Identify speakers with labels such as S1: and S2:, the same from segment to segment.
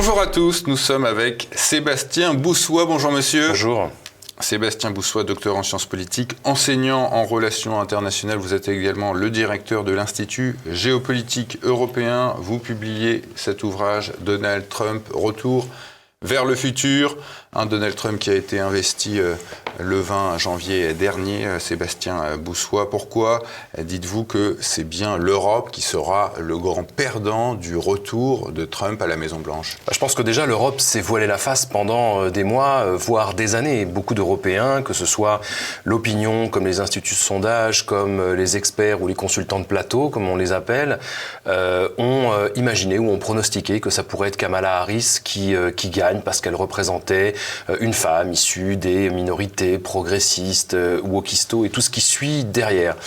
S1: Bonjour à tous, nous sommes avec Sébastien Boussois. Bonjour monsieur.
S2: Bonjour.
S1: Sébastien Boussois, docteur en sciences politiques, enseignant en relations internationales. Vous êtes également le directeur de l'Institut géopolitique européen. Vous publiez cet ouvrage, Donald Trump, Retour vers le futur. Un Donald Trump qui a été investi le 20 janvier dernier. Sébastien Boussois, pourquoi dites-vous que c'est bien l'Europe qui sera le grand perdant du retour de Trump à la Maison-Blanche ?
S2: Je pense que déjà l'Europe s'est voilée la face pendant des mois, voire des années. Beaucoup d'Européens, que ce soit l'opinion, comme les instituts de sondage, comme les experts ou les consultants de plateau, comme on les appelle, ont imaginé ou ont pronostiqué que ça pourrait être Kamala Harris qui gagne parce qu'elle représentait une femme issue des minorités progressistes, wokistes et tout ce qui suit derrière.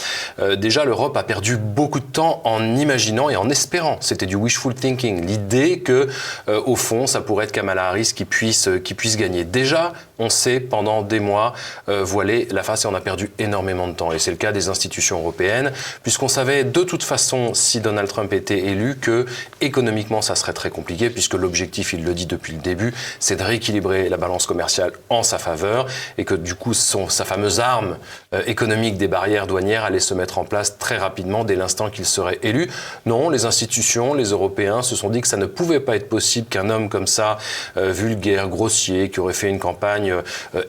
S2: Déjà, l'Europe a perdu beaucoup de temps en imaginant et en espérant. C'était du wishful thinking. L'idée que, au fond, ça pourrait être Kamala Harris qui puisse gagner. Déjà, on s'est, pendant des mois, voilé la face et on a perdu énormément de temps. Et c'est le cas des institutions européennes, puisqu'on savait de toute façon, si Donald Trump était élu, que économiquement, ça serait très compliqué, puisque l'objectif, il le dit depuis le début, c'est de rééquilibrer la balance commerciale en sa faveur et que du coup sa fameuse arme économique des barrières douanières allait se mettre en place très rapidement dès l'instant qu'il serait élu. Non, les institutions, les Européens se sont dit que ça ne pouvait pas être possible qu'un homme comme ça, vulgaire, grossier, qui aurait fait une campagne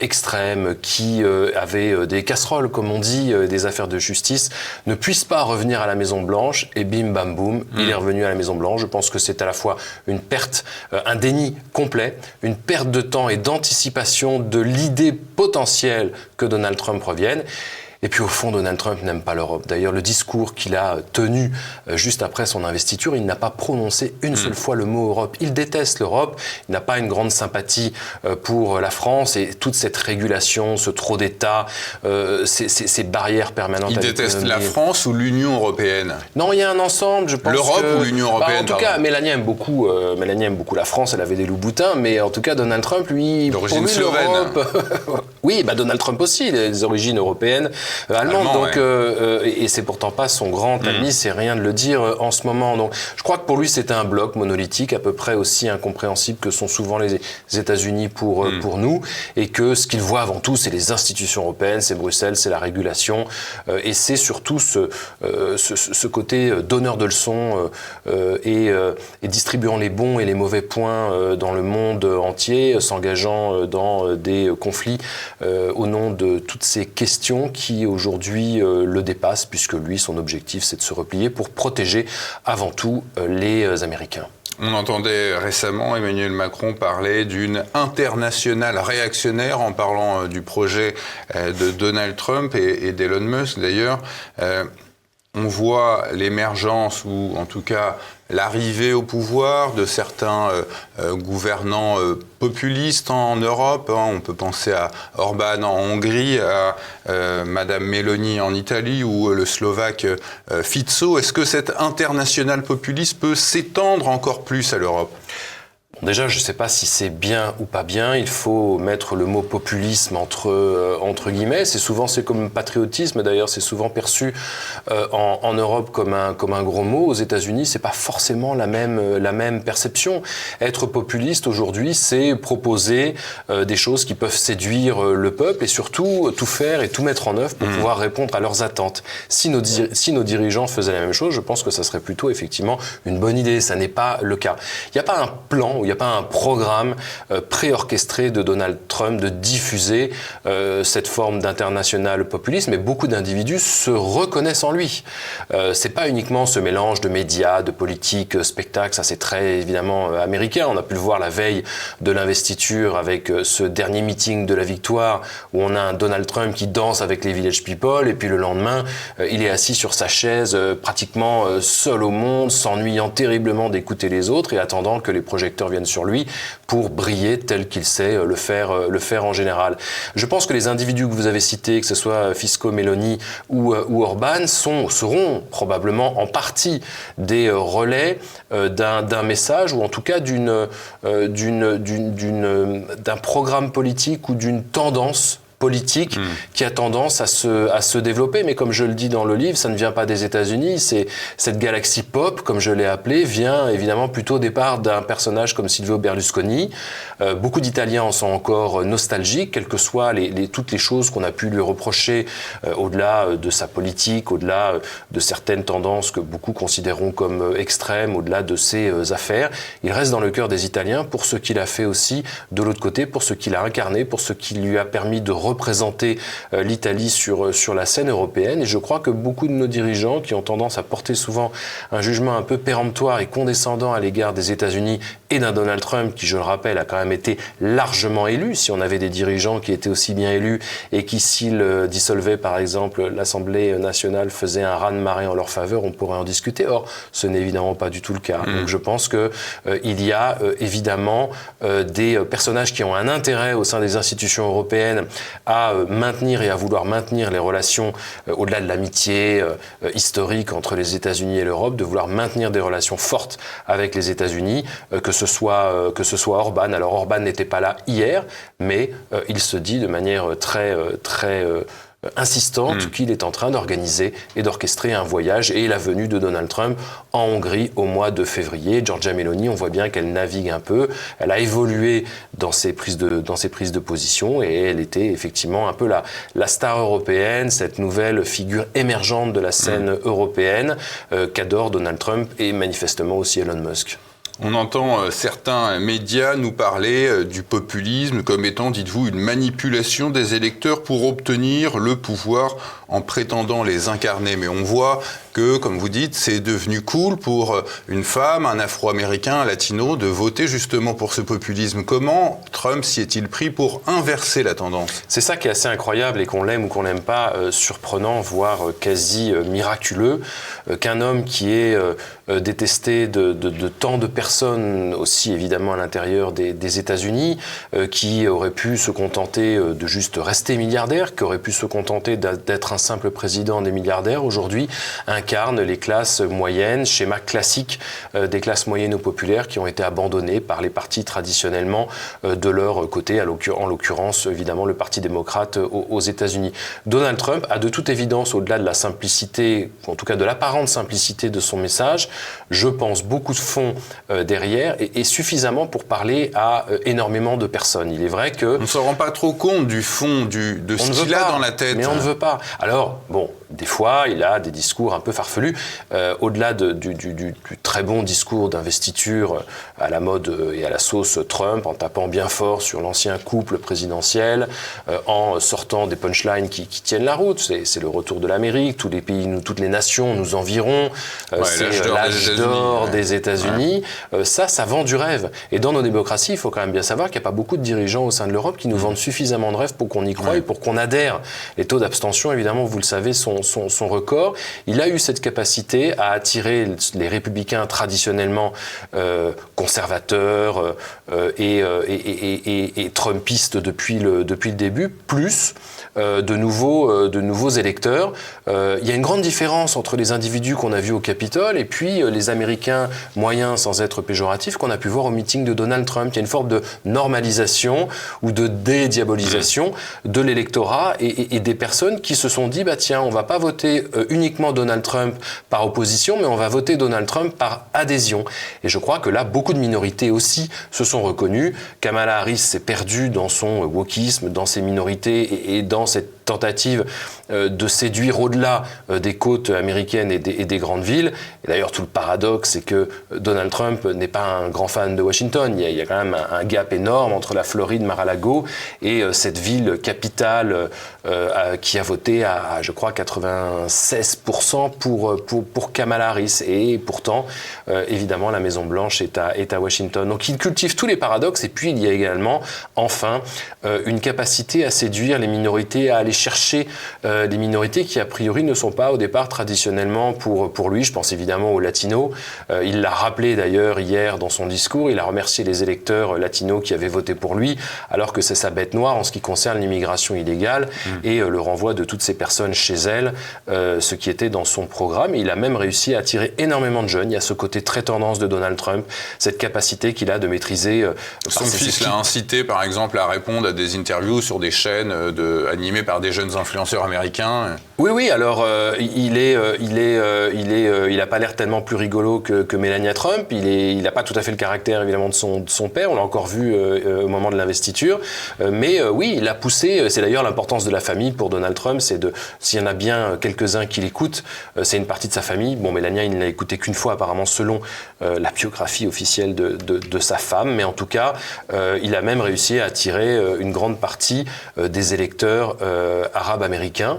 S2: extrême, qui avait des casseroles, comme on dit, des affaires de justice, ne puisse pas revenir à la Maison-Blanche et bim, bam, boum, il est revenu à la Maison-Blanche. Je pense que c'est à la fois une perte, un déni complet, une perte de temps et d'anticipation de l'idée potentielle que Donald Trump revienne. Et puis au fond, Donald Trump n'aime pas l'Europe. D'ailleurs, le discours qu'il a tenu juste après son investiture, il n'a pas prononcé une seule fois le mot Europe. Il déteste l'Europe, il n'a pas une grande sympathie pour la France et toute cette régulation, ce trop d'États, ces barrières permanentes.
S1: Il déteste la France ou l'Union européenne ?
S2: Non, il y a un ensemble, je pense.
S1: L'Europe ou l'Union européenne ?
S2: En tout cas, Mélanie aime beaucoup la France, elle avait des loups-boutins, mais en tout cas, Donald Trump, lui,
S1: d'origine slovène.
S2: Oui, Donald Trump aussi, des origines européennes. Allemand, donc, ouais. Et c'est pourtant pas son grand ami, c'est rien de le dire en ce moment. Donc, je crois que pour lui, c'était un bloc monolithique, à peu près aussi incompréhensible que sont souvent les États-Unis pour nous, et que ce qu'il voit avant tout, c'est les institutions européennes, c'est Bruxelles, c'est la régulation, et c'est surtout ce côté donneur de leçons et distribuant les bons et les mauvais points dans le monde entier, s'engageant dans des conflits au nom de toutes ces questions qui aujourd'hui le dépasse, puisque lui, son objectif, c'est de se replier pour protéger avant tout les Américains.
S1: On entendait récemment Emmanuel Macron parler d'une internationale réactionnaire en parlant du projet de Donald Trump et d'Elon Musk d'ailleurs. On voit l'émergence ou en tout cas l'arrivée au pouvoir de certains gouvernants populistes en Europe. On peut penser à Orban en Hongrie, à Madame Meloni en Italie ou le Slovaque Fico. Est-ce que cette internationale populiste peut s'étendre encore plus à l'Europe ?
S2: Déjà, je ne sais pas si c'est bien ou pas bien. Il faut mettre le mot populisme entre guillemets. C'est comme patriotisme. D'ailleurs, c'est souvent perçu en Europe comme un gros mot. Aux États-Unis, c'est pas forcément la même perception. Être populiste aujourd'hui, c'est proposer des choses qui peuvent séduire le peuple et surtout tout faire et tout mettre en œuvre pour pouvoir répondre à leurs attentes. Si nos dirigeants faisaient la même chose, je pense que ça serait plutôt effectivement une bonne idée. Ça n'est pas le cas. Il n'y a pas un plan. Il n'y a pas un programme préorchestré de Donald Trump de diffuser cette forme d'international populisme, mais beaucoup d'individus se reconnaissent en lui. C'est pas uniquement ce mélange de médias, de politique, spectacle, ça c'est très évidemment américain. On a pu le voir la veille de l'investiture avec ce dernier meeting de la victoire où on a un Donald Trump qui danse avec les Village People et puis le lendemain, il est assis sur sa chaise pratiquement seul au monde, s'ennuyant terriblement d'écouter les autres et attendant que les projecteurs viennent sur lui pour briller tel qu'il sait le faire en général. Je pense que les individus que vous avez cités, que ce soit Fico, Meloni ou Orban, seront probablement en partie des relais d'un message ou en tout cas d'un programme politique ou d'une tendance politique qui a tendance à se développer. Mais comme je le dis dans le livre, ça ne vient pas des États-Unis. C'est cette galaxie pop, comme je l'ai appelé, vient évidemment plutôt au départ d'un personnage comme Silvio Berlusconi. Beaucoup d'Italiens en sont encore nostalgiques, quelles que soient toutes les choses qu'on a pu lui reprocher au-delà de sa politique, au-delà de certaines tendances que beaucoup considéreront comme extrêmes, au-delà de ses affaires. Il reste dans le cœur des Italiens pour ce qu'il a fait aussi de l'autre côté, pour ce qu'il a incarné, pour ce qui lui a permis de représenter l'Italie sur la scène européenne. Et je crois que beaucoup de nos dirigeants, qui ont tendance à porter souvent un jugement un peu péremptoire et condescendant à l'égard des États-Unis et d'un Donald Trump qui, je le rappelle, a quand même été largement élu. Si on avait des dirigeants qui étaient aussi bien élus et qui, s'ils dissolvaient par exemple l'Assemblée nationale, faisaient un raz-de-marée en leur faveur, on pourrait en discuter. Or, ce n'est évidemment pas du tout le cas. Donc je pense que il y a évidemment des personnages qui ont un intérêt au sein des institutions européennes à maintenir et à vouloir maintenir les relations au-delà de l'amitié historique entre les États-Unis et l'Europe, de vouloir maintenir des relations fortes avec les États-Unis, que ce soit Orban. Alors Orban n'était pas là hier, mais il se dit de manière très insistante qu'il est en train d'organiser et d'orchestrer un voyage et la venue de Donald Trump en Hongrie au mois de février. Giorgia Meloni, on voit bien qu'elle navigue un peu, elle a évolué dans ses prises de position et elle était effectivement un peu la star européenne, cette nouvelle figure émergente de la scène européenne qu'adore Donald Trump et manifestement aussi Elon Musk.
S1: On entend certains médias nous parler du populisme comme étant, dites-vous, une manipulation des électeurs pour obtenir le pouvoir en prétendant les incarner. Mais on voit que, comme vous dites, c'est devenu cool pour une femme, un Afro-Américain, un Latino, de voter justement pour ce populisme. Comment Trump s'y est-il pris pour inverser la tendance ?
S2: C'est ça qui est assez incroyable et qu'on l'aime ou qu'on l'aime pas, surprenant, voire quasi miraculeux, qu'un homme qui est détesté de tant de personnes, aussi évidemment à l'intérieur des États-Unis, qui aurait pu se contenter de juste rester milliardaire, qui aurait pu se contenter d'être un simple président des milliardaires, aujourd'hui incarne les classes moyennes, schéma classique des classes moyennes ou populaires qui ont été abandonnées par les partis traditionnellement de leur côté, en l'occurrence évidemment le Parti démocrate aux États-Unis. Donald Trump a de toute évidence, au-delà de la simplicité, en tout cas de l'apparente simplicité de son message, je pense beaucoup de fond derrière et suffisamment pour parler à énormément de personnes. Il est vrai que...
S1: On ne se rend pas trop compte du fond, de ce qu'il a dans la tête.
S2: Mais on ne veut pas. Alors, bon, des fois, il a des discours un peu farfelus. Au-delà du très bon discours d'investiture à la mode et à la sauce Trump, en tapant bien fort sur l'ancien couple présidentiel, en sortant des punchlines qui tiennent la route. C'est le retour de l'Amérique, tous les pays, toutes les nations nous environt. C'est l'âge d'or des États-Unis. Ça vend du rêve. Et dans nos démocraties, il faut quand même bien savoir qu'il n'y a pas beaucoup de dirigeants au sein de l'Europe qui nous vendent suffisamment de rêves pour qu'on y croie et pour qu'on adhère. Les taux d'abstention, évidemment, vous le savez, sont record. Il a eu cette capacité à attirer les républicains traditionnellement conservateurs et trumpistes depuis le début, plus de nouveaux électeurs. Il y a une grande différence entre les individus qu'on a vus au Capitole et puis les Américains moyens, sans être péjoratifs, qu'on a pu voir au meeting de Donald Trump. Il y a une forme de normalisation ou de dédiabolisation de l'électorat et des personnes qui se sont dit, bah tiens, on va pas voter uniquement Donald Trump par opposition, mais on va voter Donald Trump par adhésion. Et je crois que là, beaucoup de minorités aussi se sont reconnues. Kamala Harris s'est perdue dans son wokisme, dans ses minorités et dans cette tentative de séduire au-delà des côtes américaines et des grandes villes. Et d'ailleurs, tout le paradoxe, c'est que Donald Trump n'est pas un grand fan de Washington. Il y a quand même un gap énorme entre la Floride, Mar-a-Lago, et cette ville capitale qui a voté à je crois, 96% pour Kamala Harris. Et pourtant, évidemment, la Maison-Blanche est à Washington. Donc, il cultive tous les paradoxes. Et puis, il y a également, enfin, une capacité à séduire les minorités, à aller chercher les minorités qui, a priori, ne sont pas au départ traditionnellement pour lui. Je pense évidemment aux latinos. Il l'a rappelé d'ailleurs hier dans son discours. Il a remercié les électeurs latinos qui avaient voté pour lui, alors que c'est sa bête noire en ce qui concerne l'immigration illégale et le renvoi de toutes ces personnes chez elles, ce qui était dans son programme. Et il a même réussi à attirer énormément de jeunes. Il y a ce côté très tendance de Donald Trump, cette capacité qu'il a de maîtriser...
S1: Son fils l'a incité, par exemple, à répondre à des interviews sur des chaînes animées par des jeunes influenceurs américains.
S2: Oui. Alors, il a pas l'air tellement plus rigolo que Melania Trump. Il n'a pas tout à fait le caractère, évidemment, de son père. On l'a encore vu au moment de l'investiture. Mais oui, il a poussé. C'est d'ailleurs l'importance de la famille pour Donald Trump. S'il y en a bien quelques-uns qui l'écoutent, c'est une partie de sa famille. Bon, Melania, il ne l'a écouté qu'une fois, apparemment, selon la biographie officielle de sa femme. Mais en tout cas, il a même réussi à attirer une grande partie des électeurs arabes américains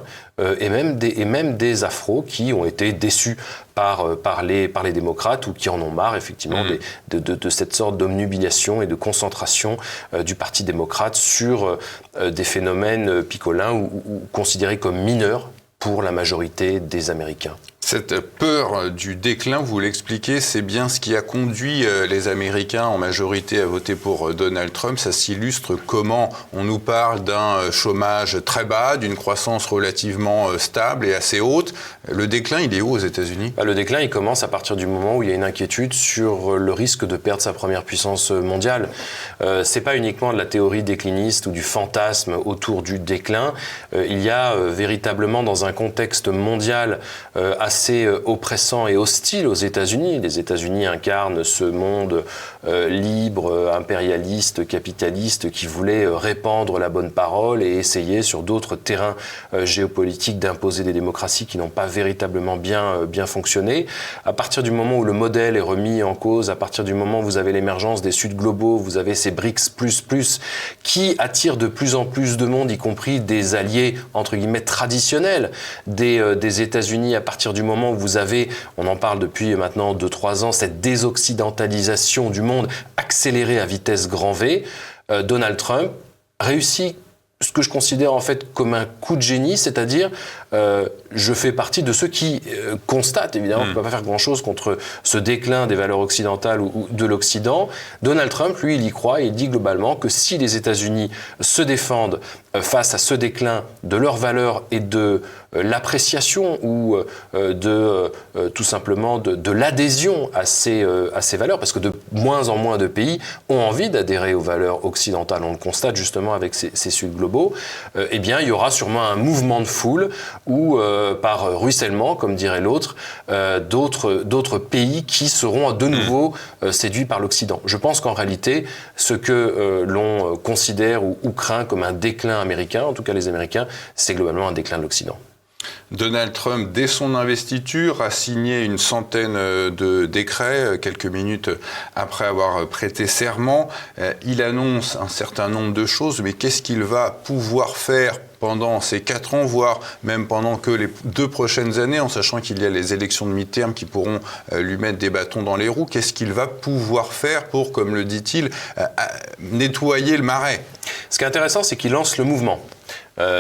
S2: et même des afros qui ont été déçus par les démocrates ou qui en ont marre effectivement de cette sorte d'omnubilation et de concentration du Parti démocrate sur des phénomènes picolins ou considérés comme mineurs pour la majorité des Américains.
S1: Cette peur du déclin, vous l'expliquez, c'est bien ce qui a conduit les Américains en majorité à voter pour Donald Trump. Ça s'illustre comment on nous parle d'un chômage très bas, d'une croissance relativement stable et assez haute. Le déclin, il est où aux États-Unis ?
S2: Le déclin, il commence à partir du moment où il y a une inquiétude sur le risque de perdre sa première puissance mondiale. C'est pas uniquement de la théorie décliniste ou du fantasme autour du déclin. Il y a véritablement dans un contexte mondial assez oppressant et hostile aux États-Unis. Les États-Unis incarnent ce monde libre, impérialiste, capitaliste, qui voulait répandre la bonne parole et essayer sur d'autres terrains géopolitiques d'imposer des démocraties qui n'ont pas véritablement bien fonctionné. À partir du moment où le modèle est remis en cause, à partir du moment où vous avez l'émergence des Sud globaux, vous avez ces BRICS++, qui attirent de plus en plus de monde, y compris des alliés, entre guillemets, traditionnels des États-Unis, à partir du moment où vous avez, on en parle depuis maintenant 2-3 ans, cette désoccidentalisation du monde accélérée à vitesse grand V, Donald Trump réussit ce que je considère en fait comme un coup de génie, c'est-à-dire je fais partie de ceux qui constatent, évidemment, qu'on ne peut pas faire grand-chose contre ce déclin des valeurs occidentales ou de l'Occident. Donald Trump, lui, il y croit et il dit globalement que si les États-Unis se défendent face à ce déclin de leurs valeurs et de l'appréciation ou tout simplement de l'adhésion à ces valeurs, parce que de moins en moins de pays ont envie d'adhérer aux valeurs occidentales. On le constate justement avec ces Sud globaux. Eh bien, il y aura sûrement un mouvement de foule ou par ruissellement, comme dirait l'autre, d'autres pays qui seront de nouveau séduits par l'Occident. Je pense qu'en réalité, ce que l'on considère ou craint comme un déclin américain, en tout cas les Américains, c'est globalement un déclin de l'Occident.
S1: Donald Trump, dès son investiture, a signé une centaine de décrets, quelques minutes après avoir prêté serment. Il annonce un certain nombre de choses, mais qu'est-ce qu'il va pouvoir faire pendant ces 4 ans, voire même pendant que les 2 prochaines années, en sachant qu'il y a les élections de mi-terme qui pourront lui mettre des bâtons dans les roues? Qu'est-ce qu'il va pouvoir faire pour, comme le dit-il, nettoyer le marais?
S2: Ce qui est intéressant, c'est qu'il lance le mouvement.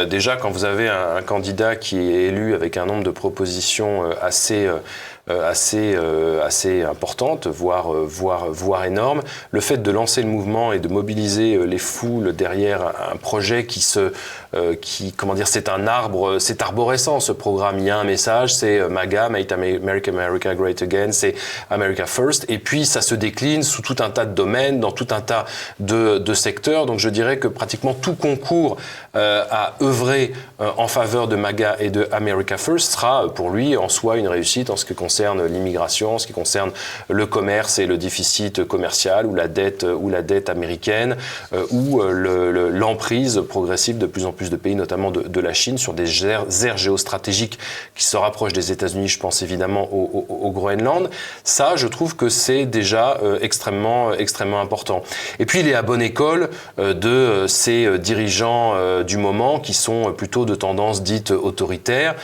S2: Déjà, quand vous avez un candidat qui est élu avec un nombre de propositions assez importante, voire énorme. Le fait de lancer le mouvement et de mobiliser les foules derrière un projet c'est un arbre, c'est arborescent ce programme. Il y a un message, c'est MAGA, Make America Great Again, c'est America First. Et puis ça se décline sous tout un tas de domaines, dans tout un tas de secteurs. Donc je dirais que pratiquement tout concours à œuvrer en faveur de MAGA et de America First sera pour lui en soi une réussite en ce qui concerne l'immigration, en ce qui concerne le commerce et le déficit commercial ou la dette américaine ou l'emprise progressive de plus en plus de pays, notamment de la Chine, sur des aires géostratégiques qui se rapprochent des États-Unis. Je pense évidemment au Groenland. Ça, je trouve que c'est déjà extrêmement important. Et puis, il est à bonne école de ces dirigeants du moment qui sont plutôt de tendance dite autoritaire,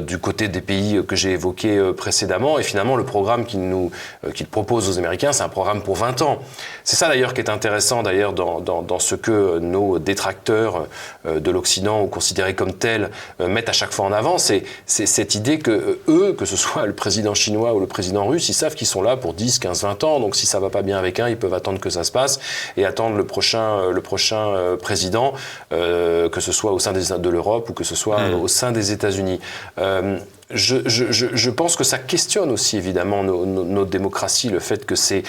S2: du côté des pays que j'ai évoqués précédemment. précédemment. Et finalement, le programme qu'il propose aux Américains, c'est un programme pour 20 ans. C'est ça d'ailleurs qui est intéressant d'ailleurs dans ce que nos détracteurs de l'Occident ou considérés comme tels mettent à chaque fois en avant. C'est cette idée que eux, que ce soit le président chinois ou le président russe, ils savent qu'ils sont là pour 10, 15, 20 ans. Donc si ça va pas bien avec un, ils peuvent attendre que ça se passe et attendre le prochain président, que ce soit au sein de l'Europe ou que ce soit au sein des États-Unis. Je pense que ça questionne aussi évidemment nos démocraties, le fait que c'est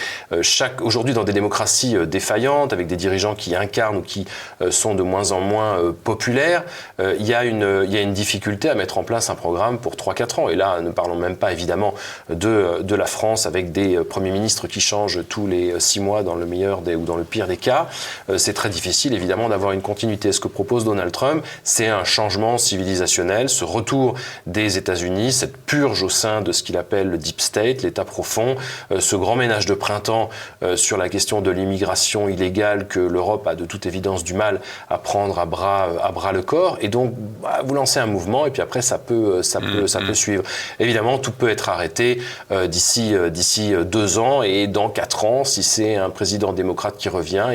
S2: aujourd'hui dans des démocraties défaillantes, avec des dirigeants qui incarnent ou qui sont de moins en moins populaires, il y a une difficulté à mettre en place un programme pour 3-4 ans. Et là, ne parlons même pas évidemment de la France avec des premiers ministres qui changent tous les 6 mois dans le meilleur ou dans le pire des cas. C'est très difficile évidemment d'avoir une continuité. Ce que propose Donald Trump, c'est un changement civilisationnel, ce retour des États-Unis, cette purge au sein de ce qu'il appelle le Deep State, l'État profond, ce grand ménage de printemps sur la question de l'immigration illégale que l'Europe a de toute évidence du mal à prendre à bras le corps. Et donc, vous lancez un mouvement et puis après, ça peut suivre. Évidemment, tout peut être arrêté d'ici 2 ans et dans 4 ans, si c'est un président démocrate qui revient,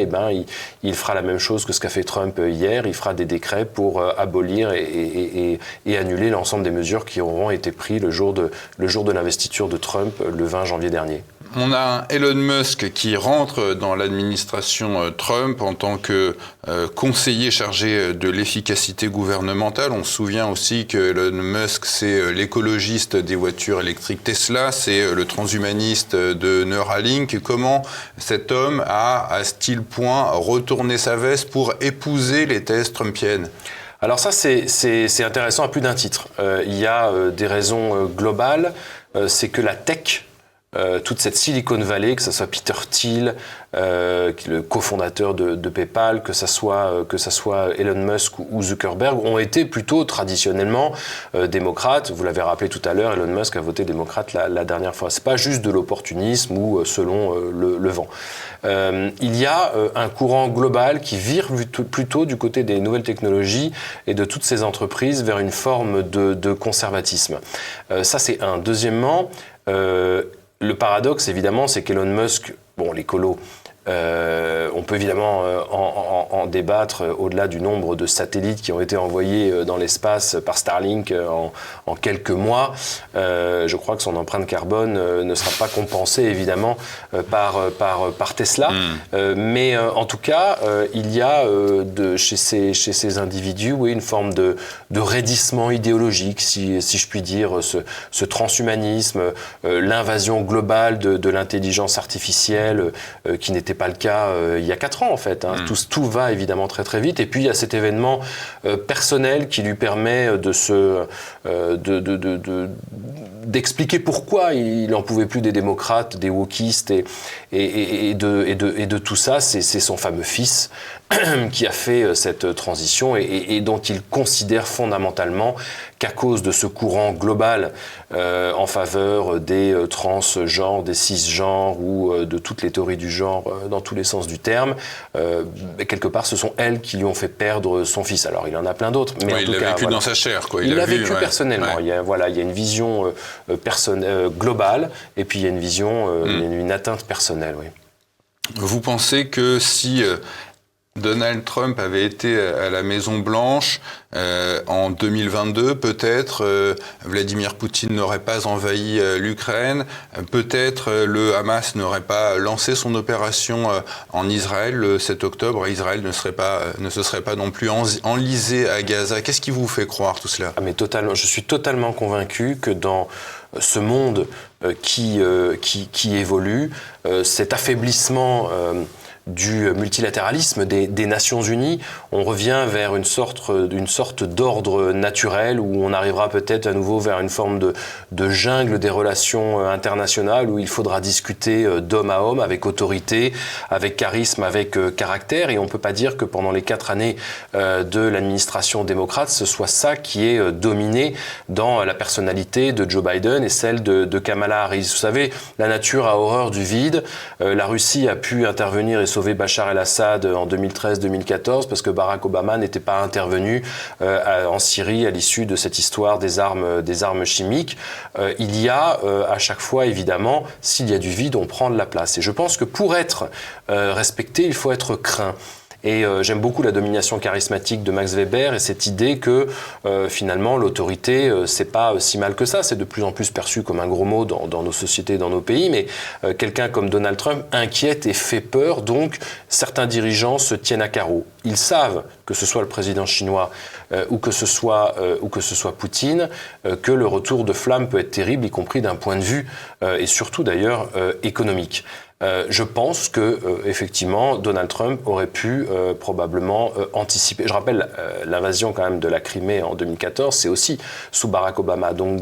S2: il fera la même chose que ce qu'a fait Trump hier. Il fera des décrets pour abolir et annuler l'ensemble des mesures qui auront été pris le jour de l'investiture de Trump le 20 janvier dernier.
S1: On a Elon Musk qui rentre dans l'administration Trump en tant que conseiller chargé de l'efficacité gouvernementale. On se souvient aussi que Elon Musk, c'est l'écologiste des voitures électriques Tesla, c'est le transhumaniste de Neuralink. Comment cet homme a, à ce tel point, retourné sa veste pour épouser les thèses trumpiennes ?
S2: Alors ça, c'est intéressant à plus d'un titre. Il y a des raisons globales. C'est que la tech, toute cette Silicon Valley, que ce soit Peter Thiel, le cofondateur de PayPal, que ça soit Elon Musk ou Zuckerberg, ont été plutôt traditionnellement démocrates. Vous l'avez rappelé tout à l'heure, Elon Musk a voté démocrate la dernière fois. C'est pas juste de l'opportunisme ou selon le vent. Il y a un courant global qui vire plutôt du côté des nouvelles technologies et de toutes ces entreprises vers une forme de conservatisme. Ça, c'est un. Deuxièmement, le paradoxe, évidemment, c'est qu'Elon Musk, l'écolo, on peut évidemment en débattre au-delà du nombre de satellites qui ont été envoyés dans l'espace par Starlink en quelques mois. Je crois que son empreinte carbone ne sera pas compensée évidemment par Tesla. Mais en tout cas, il y a chez ces individus une forme de raidissement idéologique, si je puis dire, ce transhumanisme, l'invasion globale de l'intelligence artificielle qui n'était pas le cas il y a 4 ans en fait. Tout va évidemment très très vite. Et puis il y a cet événement personnel qui lui permet d'expliquer pourquoi il n'en pouvait plus des démocrates, des wokistes et de tout ça. C'est son fameux fils qui a fait cette transition et dont il considère fondamentalement qu'à cause de ce courant global en faveur des transgenres, des cisgenres ou de toutes les théories du genre dans tous les sens du terme, quelque part ce sont elles qui lui ont fait perdre son fils. Alors il en a plein d'autres, mais en tout cas,
S1: il l'a vécu dans sa chair, quoi.
S2: Il l'a vécu personnellement. Ouais. Il y a une vision globale et puis il y a une vision, une atteinte personnelle. Oui.
S1: Vous pensez que si Donald Trump avait été à la Maison-Blanche en 2022, peut-être Vladimir Poutine n'aurait pas envahi l'Ukraine, peut-être le Hamas n'aurait pas lancé son opération en Israël le 7 octobre, Israël ne se serait pas non plus enlisé à Gaza. Qu'est-ce qui vous fait croire tout cela ?
S2: Mais totalement, je suis totalement convaincu que dans ce monde qui évolue, cet affaiblissement du multilatéralisme des Nations Unies, on revient vers une sorte d'ordre naturel où on arrivera peut-être à nouveau vers une forme de jungle des relations internationales où il faudra discuter d'homme à homme, avec autorité, avec charisme, avec caractère. Et on ne peut pas dire que pendant les 4 années de l'administration démocrate, ce soit ça qui est dominé dans la personnalité de Joe Biden et celle de Kamala Harris. Vous savez, la nature a horreur du vide. La Russie a pu intervenir et sauvé Bachar el-Assad en 2013-2014 parce que Barack Obama n'était pas intervenu en Syrie à l'issue de cette histoire des armes chimiques. Il y a à chaque fois, évidemment, s'il y a du vide, on prend de la place. Et je pense que pour être respecté, il faut être craint. Et j'aime beaucoup la domination charismatique de Max Weber et cette idée que finalement l'autorité c'est pas si mal que ça. C'est de plus en plus perçu comme un gros mot dans nos sociétés, dans nos pays, mais quelqu'un comme Donald Trump inquiète et fait peur, donc certains dirigeants se tiennent à carreau. Ils savent, que ce soit le président chinois ou que ce soit Poutine, que le retour de flamme peut être terrible, y compris d'un point de vue et surtout d'ailleurs économique. Je pense que effectivement Donald Trump aurait pu probablement anticiper. Je rappelle l'invasion quand même de la Crimée en 2014, c'est aussi sous Barack Obama. Donc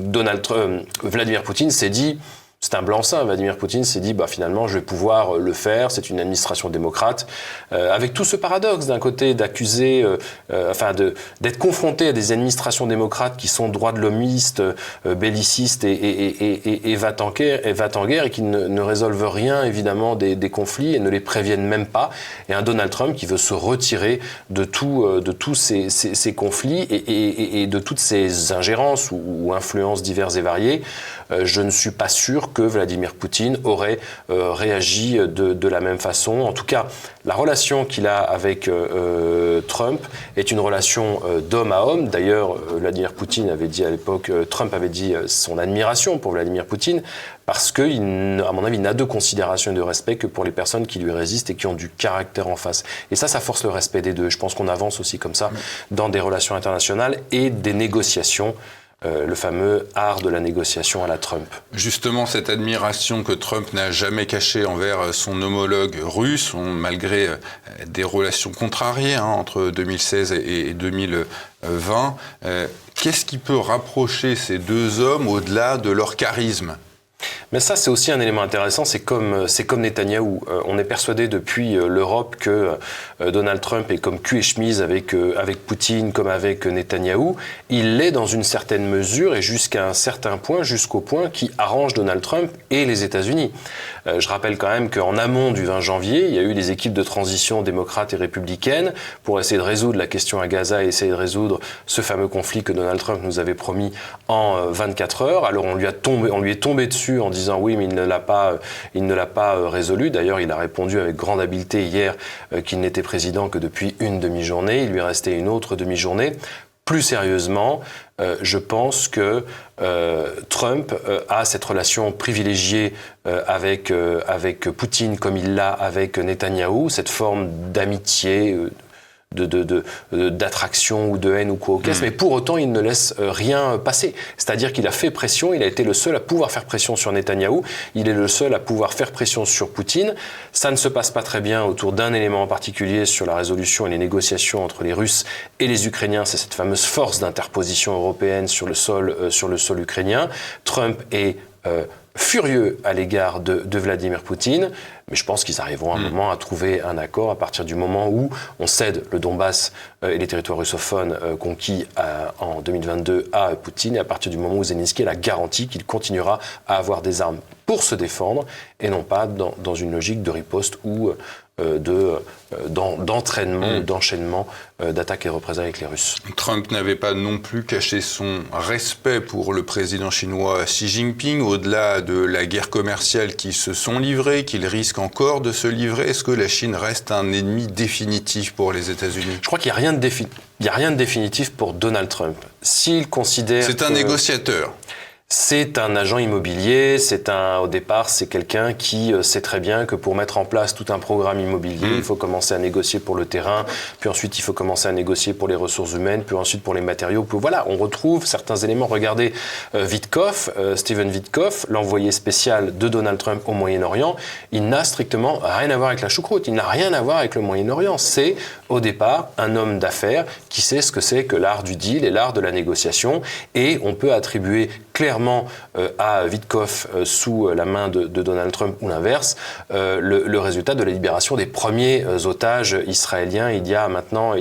S2: Vladimir Poutine s'est dit, c'est un blanc-seing. Vladimir Poutine s'est dit, finalement, je vais pouvoir le faire. C'est une administration démocrate, avec tout ce paradoxe d'un côté d'accuser, d'être confronté à des administrations démocrates qui sont droits de l'hommistes, bellicistes et va-t-en guerre et qui ne résolvent rien évidemment des conflits et ne les préviennent même pas. Et un Donald Trump qui veut se retirer de tous ces conflits et de toutes ces ingérences ou influences diverses et variées. Je ne suis pas sûr que Vladimir Poutine aurait réagi de la même façon. En tout cas, la relation qu'il a avec Trump est une relation d'homme à homme. D'ailleurs, Vladimir Poutine avait dit à l'époque, Trump avait dit son admiration pour Vladimir Poutine, parce que, à mon avis, il n'a de considération et de respect que pour les personnes qui lui résistent et qui ont du caractère en face. Et ça force le respect des deux. Je pense qu'on avance aussi comme ça dans des relations internationales et des négociations. Le fameux art de la négociation à la Trump.
S1: Justement, cette admiration que Trump n'a jamais cachée envers son homologue russe, malgré des relations contrariées entre 2016 et 2020, qu'est-ce qui peut rapprocher ces deux hommes au-delà de leur charisme ?
S2: Mais ça, c'est aussi un élément intéressant, c'est comme Netanyahou. On est persuadé depuis l'Europe que Donald Trump est comme cul et chemise avec Poutine, comme avec Netanyahou. Il l'est dans une certaine mesure et jusqu'à un certain point, jusqu'au point qui arrange Donald Trump et les États-Unis. Je rappelle quand même qu'en amont du 20 janvier, il y a eu des équipes de transition démocrates et républicaines pour essayer de résoudre la question à Gaza et essayer de résoudre ce fameux conflit que Donald Trump nous avait promis en 24 heures. Alors on lui est tombé dessus en disant oui, mais il ne l'a pas résolu. D'ailleurs, il a répondu avec grande habileté hier qu'il n'était président que depuis une demi-journée. Il lui restait une autre demi-journée. Plus sérieusement, je pense que Trump a cette relation privilégiée avec Poutine comme il l'a avec Netanyahou, cette forme d'amitié, d'attraction ou de haine ou quoi au caisse, mais pour autant il ne laisse rien passer. C'est-à-dire qu'il a fait pression, il a été le seul à pouvoir faire pression sur Netanyahou, il est le seul à pouvoir faire pression sur Poutine. Ça ne se passe pas très bien autour d'un élément en particulier sur la résolution et les négociations entre les Russes et les Ukrainiens, c'est cette fameuse force d'interposition européenne sur le sol ukrainien. Trump est furieux à l'égard de Vladimir Poutine, mais je pense qu'ils arriveront à un moment à trouver un accord à partir du moment où on cède le Donbass et les territoires russophones conquis en 2022 à Poutine, et à partir du moment où Zelensky a la garantie qu'il continuera à avoir des armes pour se défendre et non pas dans une logique de riposte ou d'entraînement ou d'enchaînement d'attaques et représailles avec les Russes.
S1: Trump n'avait pas non plus caché son respect pour le président chinois Xi Jinping, au-delà de la guerre commerciale qu'ils se sont livrés, qu'ils risquent encore de se livrer. Est-ce que la Chine reste un ennemi définitif pour les États-Unis ?
S2: Je crois qu'il n'y a rien de définitif pour Donald Trump. S'il considère
S1: C'est un négociateur.
S2: C'est un agent immobilier, au départ, c'est quelqu'un qui sait très bien que pour mettre en place tout un programme immobilier, il faut commencer à négocier pour le terrain, puis ensuite il faut commencer à négocier pour les ressources humaines, puis ensuite pour les matériaux. Puis voilà, on retrouve certains éléments. Regardez Steven Witkoff, l'envoyé spécial de Donald Trump au Moyen-Orient, il n'a strictement rien à voir avec la choucroute, il n'a rien à voir avec le Moyen-Orient. C'est au départ un homme d'affaires qui sait ce que c'est que l'art du deal et l'art de la négociation, et on peut attribuer clairement à Witkoff sous la main de Donald Trump ou l'inverse, le résultat de la libération des premiers otages israéliens il y a maintenant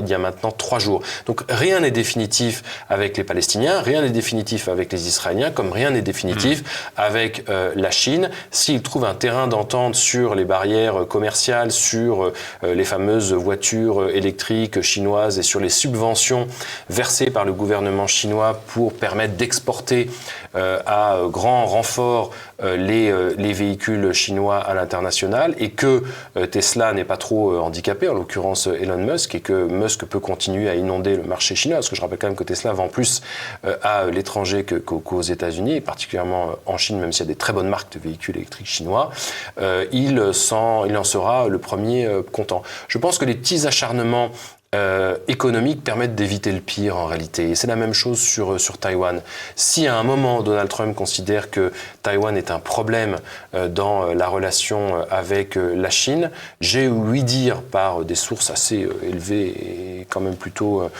S2: 3 jours. Donc rien n'est définitif avec les Palestiniens, rien n'est définitif avec les Israéliens, comme rien n'est définitif avec la Chine. S'ils trouvent un terrain d'entente sur les barrières commerciales, sur les fameuses voitures électriques chinoises et sur les subventions versées par le gouvernement chinois pour permettre d'exporter à grand renfort les véhicules chinois à l'international, et que Tesla n'est pas trop handicapé, en l'occurrence Elon Musk, et que Musk peut continuer à inonder le marché chinois, parce que je rappelle quand même que Tesla vend plus à l'étranger qu'aux États-Unis, et particulièrement en Chine, même s'il y a des très bonnes marques de véhicules électriques chinois, il en sera le premier content. Je pense que les petits acharnements économiques permettent d'éviter le pire en réalité. Et c'est la même chose sur Taïwan. Si à un moment Donald Trump considère que Taïwan est un problème dans la relation avec la Chine, j'ai ouï dire par des sources assez élevées et quand même plutôt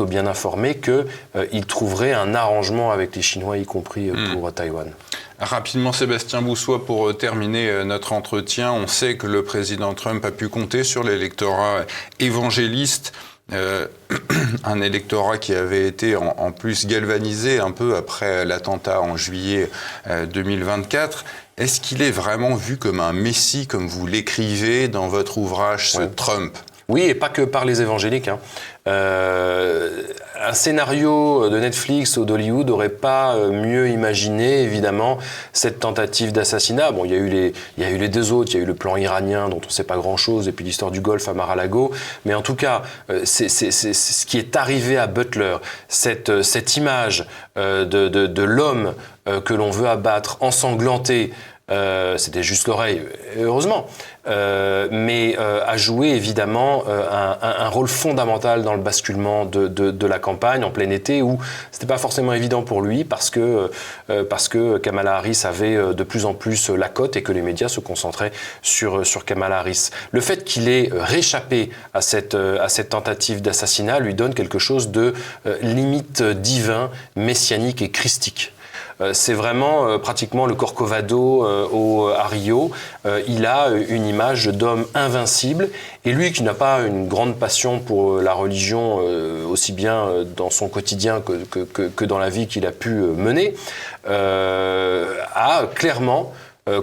S2: bien informées qu'il trouverait un arrangement avec les Chinois, y compris pour Taïwan.
S1: Rapidement, Sébastien Boussois, pour terminer notre entretien, on sait que le président Trump a pu compter sur l'électorat évangéliste, un électorat qui avait été en plus galvanisé un peu après l'attentat en juillet 2024. Est-ce qu'il est vraiment vu comme un messie, comme vous l'écrivez dans votre ouvrage, ce Trump ?
S2: Oui, et pas que par les évangéliques. Un scénario de Netflix ou d'Hollywood n'aurait pas mieux imaginé, évidemment, cette tentative d'assassinat. Bon, il y a eu les deux autres, il y a eu le plan iranien dont on ne sait pas grand-chose, et puis l'histoire du Golfe à Mar-a-Lago. Mais en tout cas, c'est ce qui est arrivé à Butler, cette image de l'homme que l'on veut abattre, ensanglanté. C'était juste l'oreille, heureusement, mais a joué évidemment un rôle fondamental dans le basculement de la campagne en plein été, où c'était pas forcément évident pour lui parce que Kamala Harris avait de plus en plus la cote et que les médias se concentraient sur Kamala Harris. Le fait qu'il ait réchappé à cette tentative d'assassinat lui donne quelque chose de limite divin, messianique et christique. C'est vraiment pratiquement le Corcovado à Rio. Il a une image d'homme invincible. Et lui, qui n'a pas une grande passion pour la religion, aussi bien dans son quotidien que dans la vie qu'il a pu mener, a clairement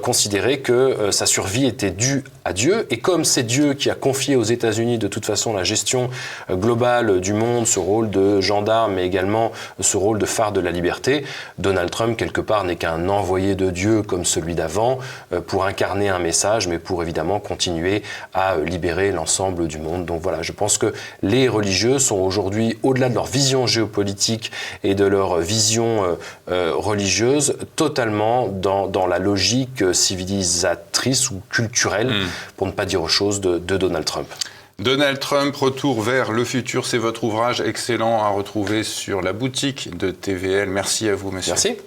S2: considérer que sa survie était due à Dieu, et comme c'est Dieu qui a confié aux États-Unis de toute façon la gestion globale du monde, ce rôle de gendarme, mais également ce rôle de phare de la liberté, Donald Trump, quelque part, n'est qu'un envoyé de Dieu comme celui d'avant, pour incarner un message, mais pour évidemment continuer à libérer l'ensemble du monde. Donc voilà, je pense que les religieux sont aujourd'hui, au-delà de leur vision géopolitique et de leur vision religieuse, totalement dans la logique civilisatrice ou culturelle, pour ne pas dire autre chose, de Donald Trump.
S1: Donald Trump, Retour vers le futur, c'est votre ouvrage excellent à retrouver sur la boutique de TVL. Merci à vous, monsieur.
S2: Merci.